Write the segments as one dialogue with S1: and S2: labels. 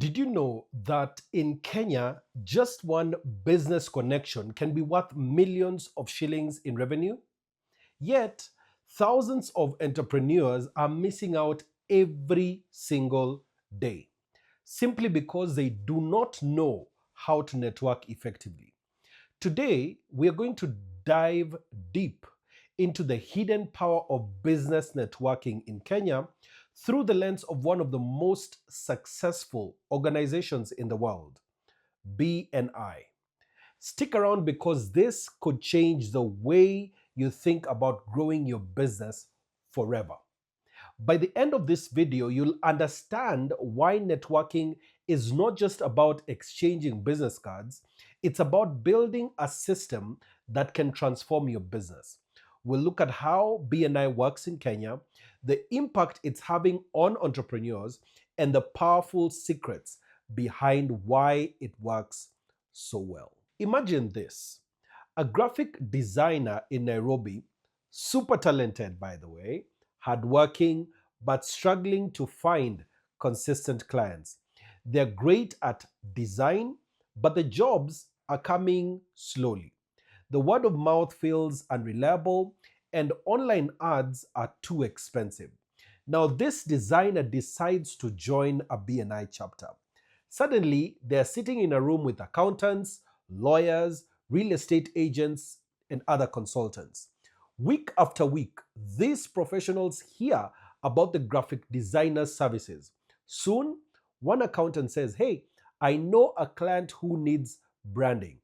S1: Did you know that in Kenya, just one business connection can be worth millions of shillings in revenue? Yet, thousands of entrepreneurs are missing out every single day simply because they do not know how to network effectively. Today, we are going to dive deep into the hidden power of business networking in Kenya through the lens of one of the most successful organizations in the world, BNI. Stick around because this could change the way you think about growing your business forever. By the end of this video, you'll understand why networking is not just about exchanging business cards, it's about building a system that can transform your business. We'll look at how BNI works in Kenya, the impact it's having on entrepreneurs, and the powerful secrets behind why it works so well. Imagine this: a graphic designer in Nairobi, super talented by the way, hardworking, but struggling to find consistent clients. They're great at design, but the jobs are coming slowly. The word of mouth feels unreliable, and online ads are too expensive. Now, this designer decides to join a BNI chapter. Suddenly, they're sitting in a room with accountants, lawyers, real estate agents, and other consultants. Week after week, these professionals hear about the graphic designer's services. Soon, one accountant says, "Hey, I know a client who needs branding.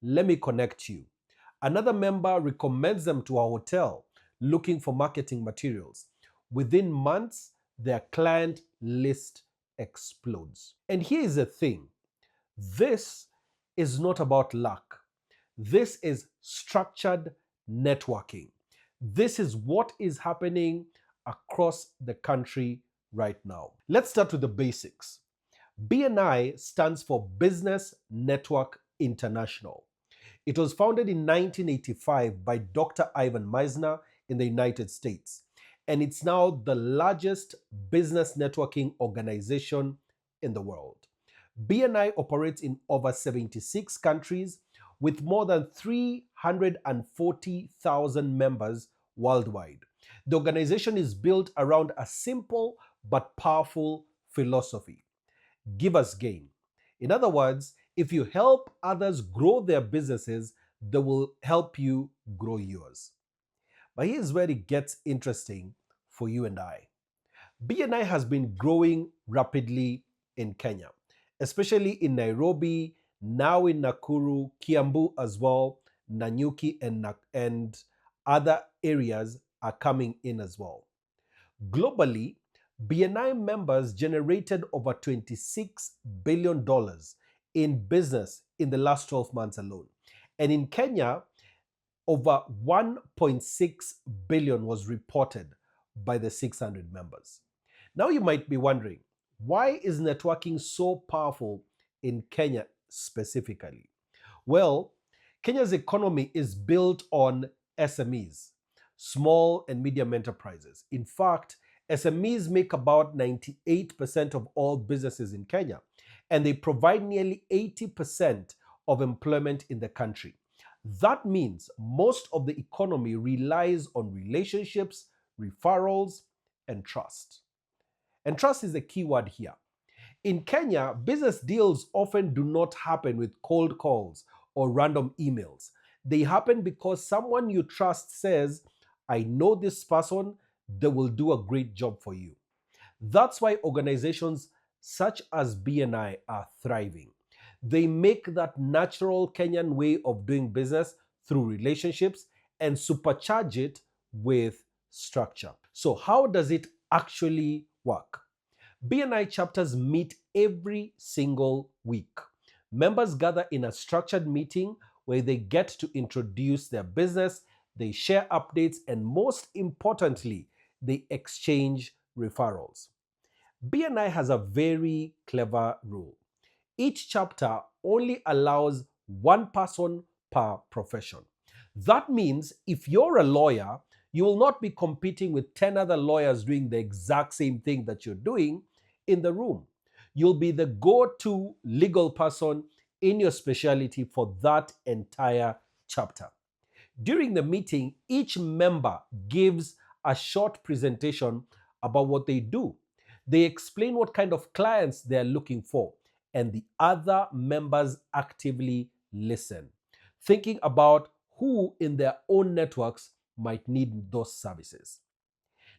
S1: Let me connect you." Another member recommends them to a hotel looking for marketing materials. Within months, their client list explodes. And here is the thing: this is not about luck. This is structured networking. This is what is happening across the country right now. Let's start with the basics. BNI stands for Business Network International. It was founded in 1985 by Dr. Ivan Meisner in the United States, and it's now the largest business networking organization in the world. BNI operates in over 76 countries with more than 340,000 members worldwide. The organization is built around a simple but powerful philosophy: give us gain. In other words, if you help others grow their businesses, they will help you grow yours. But here's where it gets interesting for you and I. BNI has been growing rapidly in Kenya, especially in Nairobi, now in Nakuru, Kiambu as well, Nanyuki, and other areas are coming in as well. Globally, BNI members generated over $26 billion in business in the last 12 months alone. And in Kenya, over 1.6 billion was reported by the 600 members. Now you might be wondering, why is networking so powerful in Kenya specifically? Well, Kenya's economy is built on SMEs, small and medium enterprises. In fact, SMEs make about 98% of all businesses in Kenya, and they provide nearly 80% of employment in the country. That means most of the economy relies on relationships, referrals, and trust. And trust is the key word here. In Kenya, business deals often do not happen with cold calls or random emails. They happen because someone you trust says, "I know this person, they will do a great job for you." That's why organizations such as BNI are thriving. They make that natural Kenyan way of doing business through relationships and supercharge it with structure. So, how does it actually work? BNI chapters meet every single week. Members gather in a structured meeting where they get to introduce their business, they share updates, and most importantly, they exchange referrals. BNI has a very clever rule. Each chapter only allows one person per profession. That means if you're a lawyer, you will not be competing with 10 other lawyers doing the exact same thing that you're doing in the room. You'll be the go-to legal person in your specialty for that entire chapter. During the meeting, each member gives a short presentation about what they do. They explain what kind of clients they're looking for, and the other members actively listen, thinking about who in their own networks might need those services.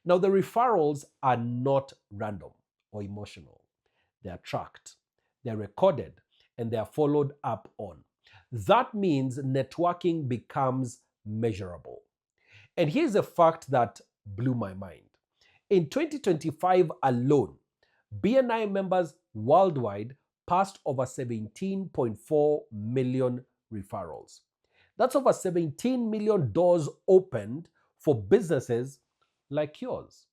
S1: Now, the referrals are not random or emotional. They are tracked, they're recorded, and they are followed up on. That means networking becomes measurable. And here's a fact that blew my mind. In 2025 alone, BNI members worldwide passed over 17.4 million referrals. That's over 17 million doors opened for businesses like yours.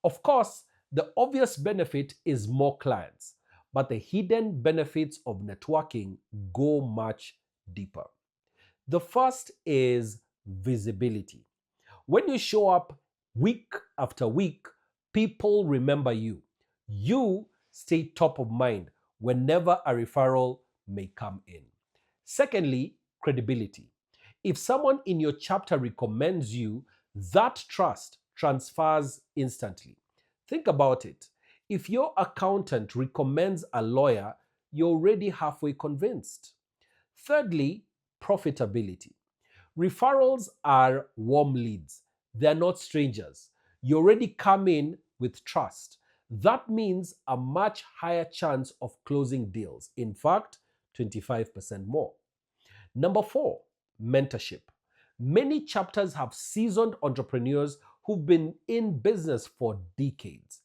S1: Of course, the obvious benefit is more clients, but the hidden benefits of networking go much deeper. The first is visibility. When you show up week after week, people remember you. You stay top of mind whenever a referral may come in. Secondly, credibility. If someone in your chapter recommends you, that trust transfers instantly. Think about it. If your accountant recommends a lawyer, you're already halfway convinced. Thirdly, profitability. Referrals are warm leads. They're not strangers. You already come in with trust. That means a much higher chance of closing deals. In fact, 25% more. Number four, mentorship. Many chapters have seasoned entrepreneurs who've been in business for decades.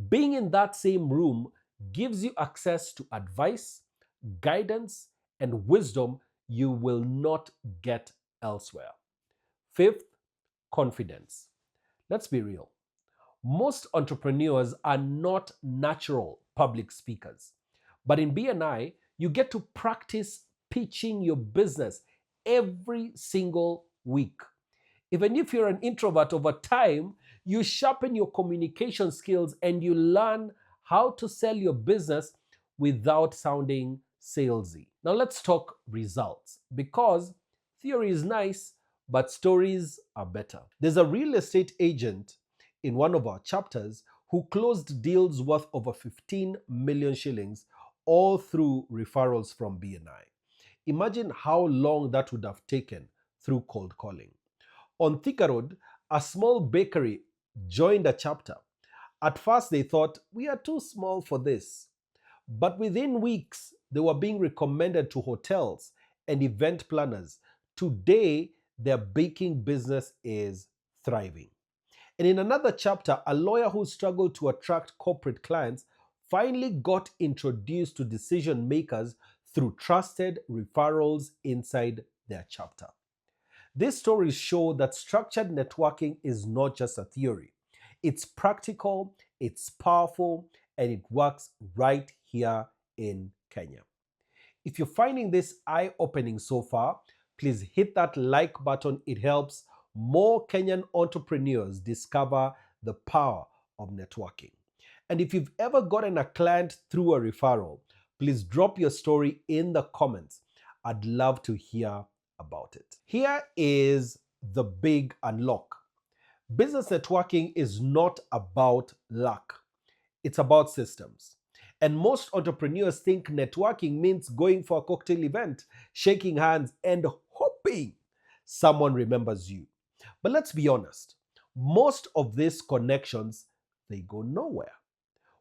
S1: Being in that same room gives you access to advice, guidance, and wisdom you will not get elsewhere. Fifth, confidence. Let's be real. Most entrepreneurs are not natural public speakers. But in BNI, you get to practice pitching your business every single week. Even if you're an introvert, over time, you sharpen your communication skills and you learn how to sell your business without sounding salesy. Now, let's talk results because theory is nice, but stories are better. There's a real estate agent in one of our chapters who closed deals worth over 15 million shillings all through referrals from BNI. Imagine how long that would have taken through cold calling. On Thika Road, a small bakery joined a chapter. At first, they thought, we are too small for this. But within weeks, they were being recommended to hotels and event planners. Today, their baking business is thriving. And in another chapter, a lawyer who struggled to attract corporate clients finally got introduced to decision makers through trusted referrals inside their chapter. These stories show that structured networking is not just a theory. It's practical, it's powerful, and it works right here in Kenya. If you're finding this eye-opening so far, please hit that like button. It helps more Kenyan entrepreneurs discover the power of networking. And if you've ever gotten a client through a referral, please drop your story in the comments. I'd love to hear about it. Here is the big unlock. Business networking is not about luck. It's about systems. And most entrepreneurs think networking means going for a cocktail event, shaking hands, and hoping someone remembers you. But let's be honest, most of these connections, they go nowhere.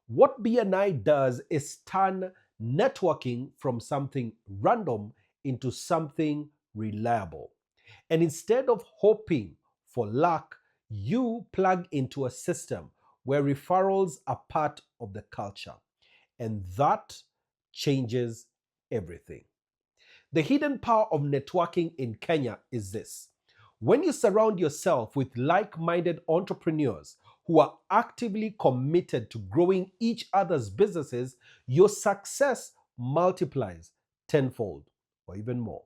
S1: What BNI does is turn networking from something random into something reliable. And instead of hoping for luck, you plug into a system where referrals are part of the culture. And that changes everything. The hidden power of networking in Kenya is this. When you surround yourself with like minded entrepreneurs who are actively committed to growing each other's businesses, your success multiplies tenfold or even more.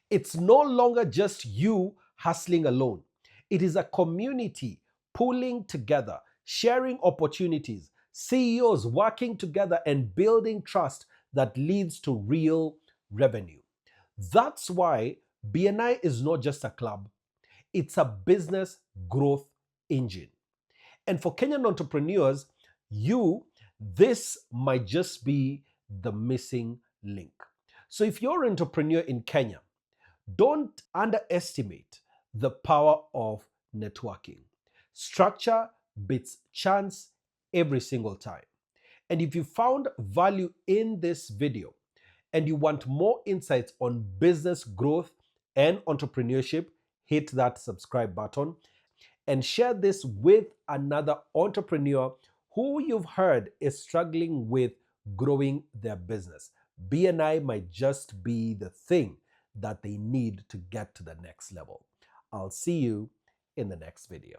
S1: It's no longer just you hustling alone. It is a community pulling together, sharing opportunities, CEOs working together and building trust that leads to real revenue. That's why BNI is not just a club, it's a business growth engine. And for Kenyan entrepreneurs, this might just be the missing link. So if you're an entrepreneur in Kenya, don't underestimate the power of networking. Structure beats chance every single time. And if you found value in this video and you want more insights on business growth and entrepreneurship, hit that subscribe button and share this with another entrepreneur who you've heard is struggling with growing their business. BNI might just be the thing that they need to get to the next level. I'll see you in the next video.